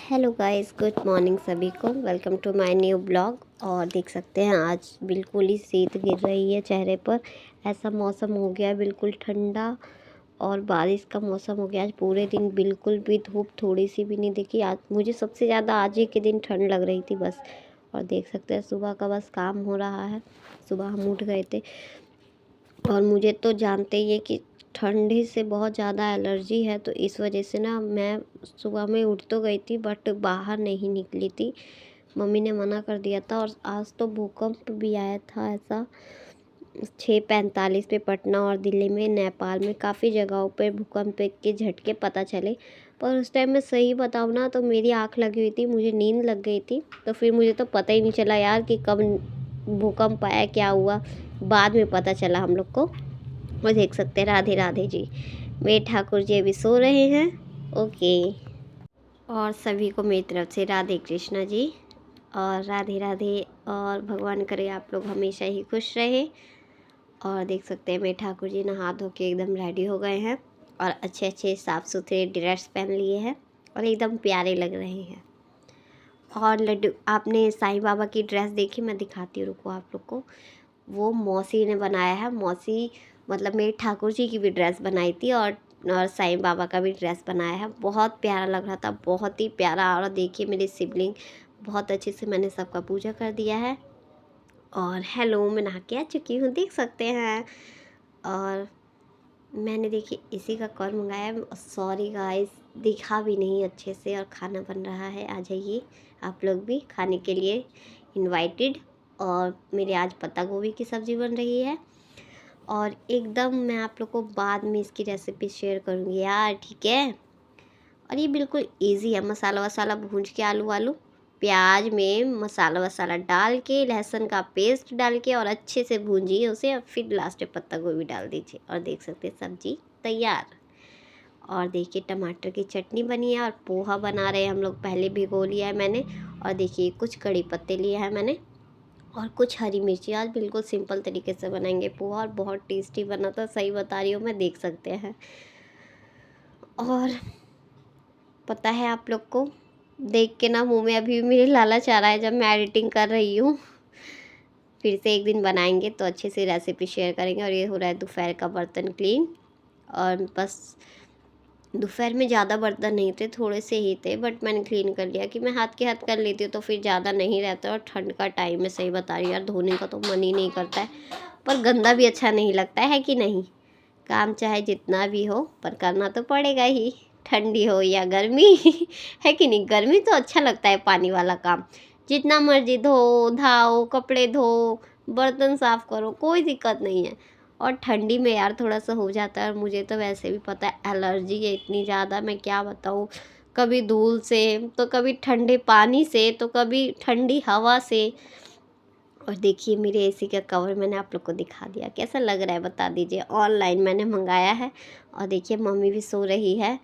Hello guys, good morning सभी को। Welcome to my new blog. और देख सकते हैं आज बिल्कुल ही शीत गिर रही है चेहरे पर। ऐसा मौसम हो गया है बिल्कुल ठंडा और बारिश का मौसम हो गया। आज पूरे दिन बिल्कुल भी धूप थोड़ी सी भी नहीं दिखी। आज मुझे सबसे ज़्यादा आज ही के दिन ठंड लग रही थी बस। और देख सकते हैं सुबह का बस काम हो रहा है। सुबह हम उठ गए थे और मुझे तो जानते ही है कि ठंडी से बहुत ज़्यादा एलर्जी है, तो इस वजह से ना मैं सुबह में उठ तो गई थी बट बाहर नहीं निकली थी। मम्मी ने मना कर दिया था। और आज तो भूकंप भी आया था ऐसा 6:45 पे पटना और दिल्ली में, नेपाल में काफ़ी जगहों पे भूकंप के झटके पता चले। पर उस टाइम मैं सही बताऊँ ना तो मेरी आँख लगी हुई थी, मुझे नींद लग गई थी, तो फिर मुझे तो पता ही नहीं चला यार कि कब भूकंप आया, क्या हुआ। बाद में पता चला हम लोग को। और देख सकते हैं राधे राधे जी, मेरे ठाकुर जी अभी सो रहे हैं। ओके। और सभी को मेरी तरफ से राधे कृष्णा जी और राधे राधे। और भगवान करे आप लोग हमेशा ही खुश रहे। और देख सकते हैं मेरे ठाकुर जी नहा धो के एकदम रेडी हो गए हैं और अच्छे अच्छे साफ़ सुथरे ड्रेस पहन लिए हैं और एकदम प्यारे लग रहे हैं। और लड्डू, आपने साईं बाबा की ड्रेस देखी? मैं दिखाती हूँ, रुको आप लोग को। वो मौसी ने बनाया है। मौसी मतलब मेरे ठाकुर जी की भी ड्रेस बनाई थी और साईं बाबा का भी ड्रेस बनाया है। बहुत प्यारा लग रहा था, बहुत ही प्यारा। और देखिए मेरी सिबलिंग बहुत अच्छे से मैंने सबका पूजा कर दिया है। और हेलो, मैं नहा के आ चुकी हूँ, देख सकते हैं। और मैंने देखिए इसी का कॉल मंगाया। सॉरी गाइस, दिखा भी नहीं अच्छे से। और खाना बन रहा है, आ जाइए आप लोग भी खाने के लिए इनवाइटेड। और मेरे आज पत्ता गोभी की सब्ज़ी बन रही है। और एकदम मैं आप लोग को बाद में इसकी रेसिपी शेयर करूँगी यार, ठीक है। और ये बिल्कुल इजी है। मसाला वसाला भूंज के आलू वालू प्याज में मसाला वसाला डाल के, लहसुन का पेस्ट डाल के और अच्छे से भूंजिए उसे। और फिर लास्ट में पत्ता गोभी डाल दीजिए और देख सकते हैं सब्जी तैयार। और देखिए टमाटर की चटनी बनी है और पोहा बना रहे हैं हम लोग। पहले भिगो लिया है मैंने। और देखिए कुछ कड़ी पत्ते लिए हैं मैंने और कुछ हरी मिर्ची। आज बिल्कुल सिंपल तरीके से बनाएंगे पोहा और बहुत टेस्टी बना था, सही बता रही हूँ मैं, देख सकते हैं। और पता है आप लोग को, देख के ना मुंह में अभी भी मेरे लालच आ रहा है जब मैं एडिटिंग कर रही हूँ। फिर से एक दिन बनाएंगे तो अच्छे से रेसिपी शेयर करेंगे। और ये हो रहा है दोपहर का बर्तन क्लीन। और बस दोपहर में ज़्यादा बर्तन नहीं थे, थोड़े से ही थे, बट मैंने क्लीन कर लिया कि मैं हाथ के हाथ कर लेती हूँ तो फिर ज़्यादा नहीं रहता। और ठंड का टाइम है, सही बता रही हूँ यार, धोने का तो मन ही नहीं करता है। पर गंदा भी अच्छा नहीं लगता है कि नहीं। काम चाहे जितना भी हो पर करना तो पड़ेगा ही, ठंडी हो या गर्मी है कि नहीं। गर्मी तो अच्छा लगता है पानी वाला काम, जितना मर्जी धो धाओ, कपड़े धो, बर्तन साफ़ करो, कोई दिक्कत नहीं है। और ठंडी में यार थोड़ा सा हो जाता है। और मुझे तो वैसे भी पता है एलर्जी है इतनी ज़्यादा, मैं क्या बताऊँ। कभी धूल से तो कभी ठंडे पानी से तो कभी ठंडी हवा से। और देखिए मेरे एसी का कवर मैंने आप लोग को दिखा दिया, कैसा लग रहा है बता दीजिए। ऑनलाइन मैंने मंगाया है। और देखिए मम्मी भी सो रही है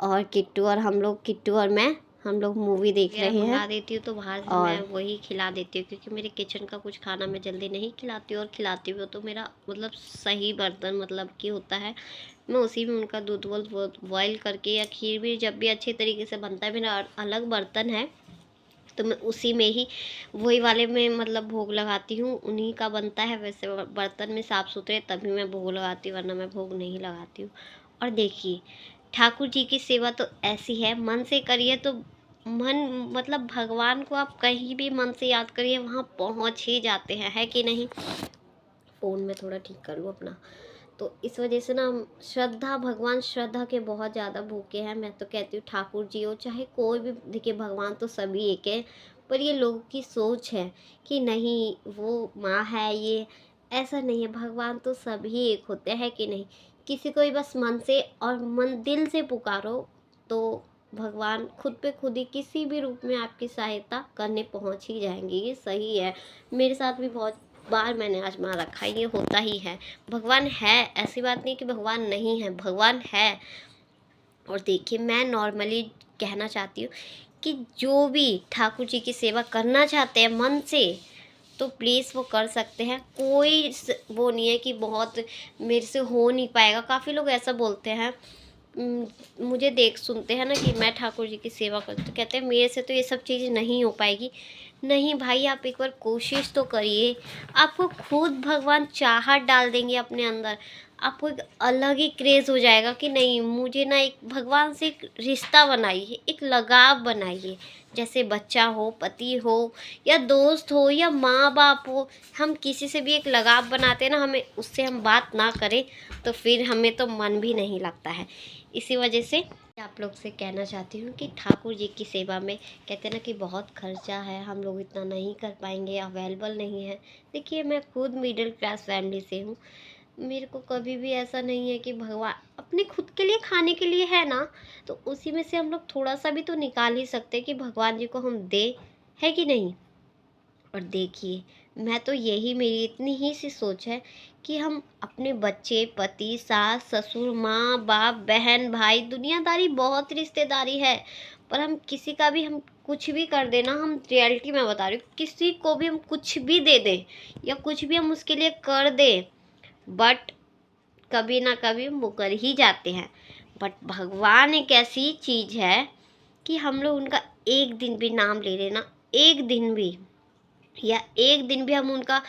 और किट्टू और हम लोग, किट्टू और मैं, हम लोग मूवी देख रहे हैं। मंगा देती हूँ तो बाहर से मैं वही खिला देती हूँ, क्योंकि मेरे किचन का कुछ खाना मैं जल्दी नहीं खिलाती हूँ। और खिलाती हूँ तो मेरा मतलब सही बर्तन मतलब कि होता है, मैं उसी में उनका दूध वूध बॉयल करके, या खीर भी जब भी अच्छे तरीके से बनता है, मेरा अलग बर्तन है तो मैं उसी में ही वही वाले में मतलब भोग लगाती हूँ। उन्हीं का बनता है वैसे बर्तन में साफ़ सुथरे, तभी मैं भोग लगाती हूँ, वरना मैं भोग नहीं लगाती हूँ। और देखिए ठाकुर जी की सेवा तो ऐसी है, मन से करिए तो मन मतलब भगवान को आप कहीं भी मन से याद करिए, वहाँ पहुँच ही जाते हैं, है कि नहीं। फ़ोन में थोड़ा ठीक कर लूँ अपना। तो इस वजह से ना श्रद्धा, भगवान श्रद्धा के बहुत ज़्यादा भूखे हैं। मैं तो कहती हूँ ठाकुर जी हो चाहे कोई भी, देखिए भगवान तो सभी एक है। पर ये लोगों की सोच है कि नहीं वो माँ है, ये ऐसा नहीं है। भगवान तो सभी एक होते हैं कि नहीं। किसी को भी बस मन से और मन दिल से पुकारो तो भगवान खुद पे खुद ही किसी भी रूप में आपकी सहायता करने पहुंच ही जाएंगे। ये सही है, मेरे साथ भी बहुत बार मैंने आजमा रखा है, ये होता ही है। भगवान है, ऐसी बात नहीं कि भगवान नहीं है, भगवान है। और देखिए मैं नॉर्मली कहना चाहती हूँ कि जो भी ठाकुर जी की सेवा करना चाहते हैं मन से, तो प्लीज़ वो कर सकते हैं। कोई वो नहीं है कि बहुत मेरे से हो नहीं पाएगा। काफ़ी लोग ऐसा बोलते हैं मुझे देख सुनते हैं ना कि मैं ठाकुर जी की सेवा करती, तो कहते हैं मेरे से तो ये सब चीज़ नहीं हो पाएगी। नहीं भाई, आप एक बार कोशिश तो करिए, आपको खुद भगवान चाहत डाल देंगे अपने अंदर। आपको एक अलग ही क्रेज़ हो जाएगा कि नहीं, मुझे ना एक भगवान से एक रिश्ता बनाइए, एक लगाव बनाइए। जैसे बच्चा हो, पति हो, या दोस्त हो, या माँ बाप हो, हम किसी से भी एक लगाव बनाते हैं ना, हमें उससे हम बात ना करें तो फिर हमें तो मन भी नहीं लगता है। इसी वजह से आप लोग से कहना चाहती हूँ कि ठाकुर जी की सेवा में कहते हैं ना कि बहुत खर्चा है, हम लोग इतना नहीं कर पाएंगे, अवेलेबल नहीं है। देखिए, मैं खुद मिडिल क्लास फैमिली से हूँ। मेरे को कभी भी ऐसा नहीं है कि भगवान अपने खुद के लिए खाने के लिए है ना, तो उसी में से हम लोग थोड़ा सा भी तो निकाल ही सकते हैं कि भगवान जी को हम दे, है कि नहीं। और देखिए, मैं तो यही, मेरी इतनी ही सी सोच है कि हम अपने बच्चे, पति, सास ससुर, माँ बाप, बहन भाई, दुनियादारी बहुत रिश्तेदारी है, पर हम किसी का भी हम कुछ भी कर देना, हम रियलिटी में बता रही हूँ, किसी को भी हम कुछ भी दे दें या कुछ भी हम उसके लिए कर दें, बट कभी ना कभी हम वो कर ही जाते हैं। बट भगवान एक ऐसी चीज़ है कि हम लोग उनका एक दिन भी नाम ले लेना, एक दिन भी, या एक दिन भी हम उनका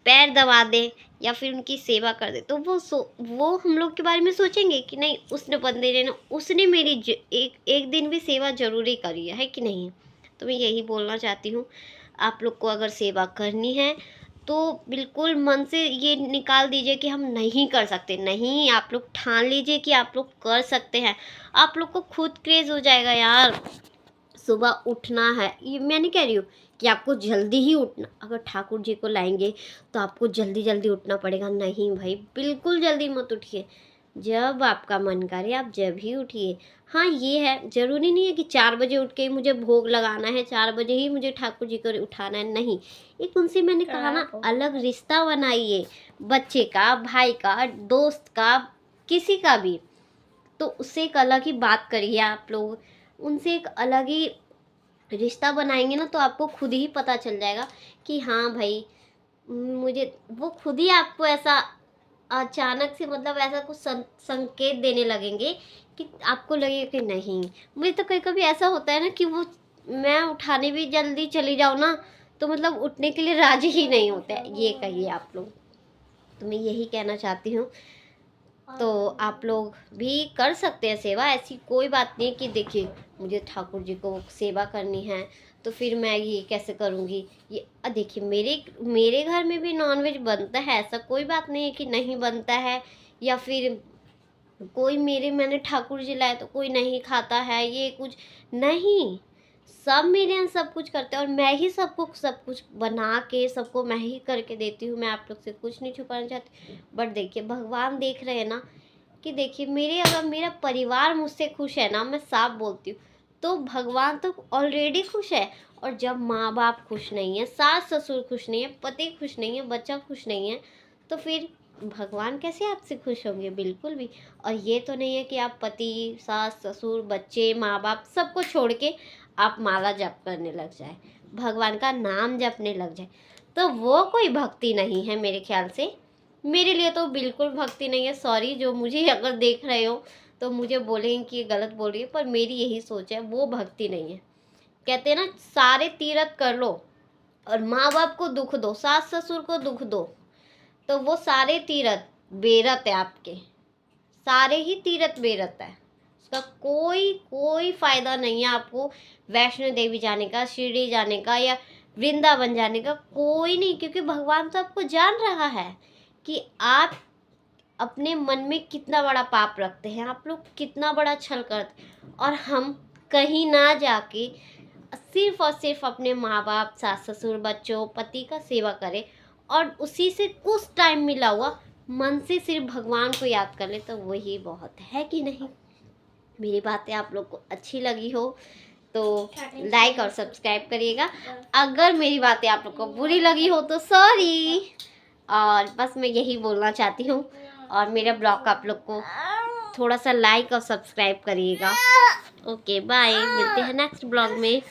पैर दबा दें या फिर उनकी सेवा कर दें, तो वो हम लोग के बारे में सोचेंगे कि नहीं, उसने बंदे ने ना, उसने मेरी एक दिन भी सेवा ज़रूरी करी है कि नहीं। तो मैं यही बोलना चाहती हूँ, आप लोग को अगर सेवा करनी है तो बिल्कुल मन से ये निकाल दीजिए कि हम नहीं कर सकते। नहीं, आप लोग ठान लीजिए कि आप लोग कर सकते हैं। आप लोग को खुद क्रेज़ हो जाएगा यार। सुबह उठना है, ये मैं नहीं कह रही हूँ कि आपको जल्दी ही उठना, अगर ठाकुर जी को लाएंगे तो आपको जल्दी जल्दी उठना पड़ेगा। नहीं भाई, बिल्कुल जल्दी मत उठिए, जब आपका मन करे आप जब ही उठिए। हाँ, ये है, ज़रूरी नहीं है कि 4 बजे उठ के ही मुझे भोग लगाना है, 4 बजे ही मुझे ठाकुर जी को उठाना है, नहीं। एक उनसे मैंने कहा ना, अलग रिश्ता बनाइए, बच्चे का, भाई का, दोस्त का, किसी का भी, तो उससे एक अलग ही बात करिए आप लोग, उनसे एक अलग ही रिश्ता बनाएंगे ना, तो आपको खुद ही पता चल जाएगा कि हाँ भाई, मुझे वो खुद ही आपको ऐसा अचानक से, मतलब ऐसा कुछ संकेत देने लगेंगे कि आपको लगेगा कि नहीं। मुझे तो कभी कभी ऐसा होता है ना कि वो, मैं उठाने भी जल्दी चली जाऊँ ना, तो मतलब उठने के लिए राजी ही नहीं होते हैं, ये कहिए आप लोग। तो मैं यही कहना चाहती हूँ, तो आप लोग भी कर सकते हैं सेवा, ऐसी कोई बात नहीं कि देखिए मुझे ठाकुर जी को सेवा करनी है तो फिर मैं ये कैसे करूँगी। ये देखिए, मेरे घर में भी नॉनवेज बनता है, ऐसा कोई बात नहीं है कि नहीं बनता है, या फिर कोई मैंने ठाकुर जी लाए तो कोई नहीं खाता है, ये कुछ नहीं। सब मेरे यहाँ सब कुछ करते हैं, और मैं ही सबको सब कुछ बना के सबको मैं ही करके देती हूँ। मैं आप लोग से कुछ नहीं छुपाना चाहती। बट देखिए, भगवान देख रहे हैं ना कि देखिए, अगर मेरा परिवार मुझसे खुश है ना, मैं साफ बोलती हूँ, तो भगवान तो ऑलरेडी खुश है। और जब माँ बाप खुश नहीं है, सास ससुर खुश नहीं है, पति खुश नहीं है, बच्चा खुश नहीं है, तो फिर भगवान कैसे आपसे खुश होंगे? बिल्कुल भी। और ये तो नहीं है कि आप पति, सास ससुर, बच्चे, माँ बाप सबको छोड़ के आप माला जप करने लग जाए, भगवान का नाम जपने लग जाए, तो वो कोई भक्ति नहीं है मेरे ख्याल से। मेरे लिए तो बिल्कुल भक्ति नहीं है। सॉरी, जो मुझे अगर देख रहे हो तो मुझे बोलेंगे कि ये गलत बोल रही है, पर मेरी यही सोच है, वो भक्ति नहीं है। कहते हैं ना, सारे तीरथ कर लो और माँ बाप को दुख दो, सास ससुर को दुख दो, तो वो सारे तीरथ बेरत है आपके, सारे ही तीरथ बेरत है। उसका कोई फायदा नहीं है आपको वैष्णो देवी जाने का, शिरडी जाने का, या वृंदावन जाने का, कोई नहीं। क्योंकि भगवान तो आपको जान रहा है कि आप अपने मन में कितना बड़ा पाप रखते हैं, आप लोग कितना बड़ा छल करते हैं, और हम कहीं ना जाके सिर्फ और सिर्फ अपने माँ बाप, सास ससुर, बच्चों, पति का सेवा करें, और उसी से कुछ टाइम मिला हुआ मन से सिर्फ भगवान को याद कर ले, तो वही बहुत है कि नहीं। मेरी बातें आप लोग को अच्छी लगी हो तो लाइक और सब्सक्राइब करिएगा। अगर मेरी बातें आप लोग को बुरी लगी हो तो सॉरी। और बस मैं यही बोलना चाहती हूँ, और मेरा ब्लॉग आप लोग को थोड़ा सा लाइक और सब्सक्राइब करिएगा। ओके, बाय, मिलते हैं नेक्स्ट ब्लॉग में।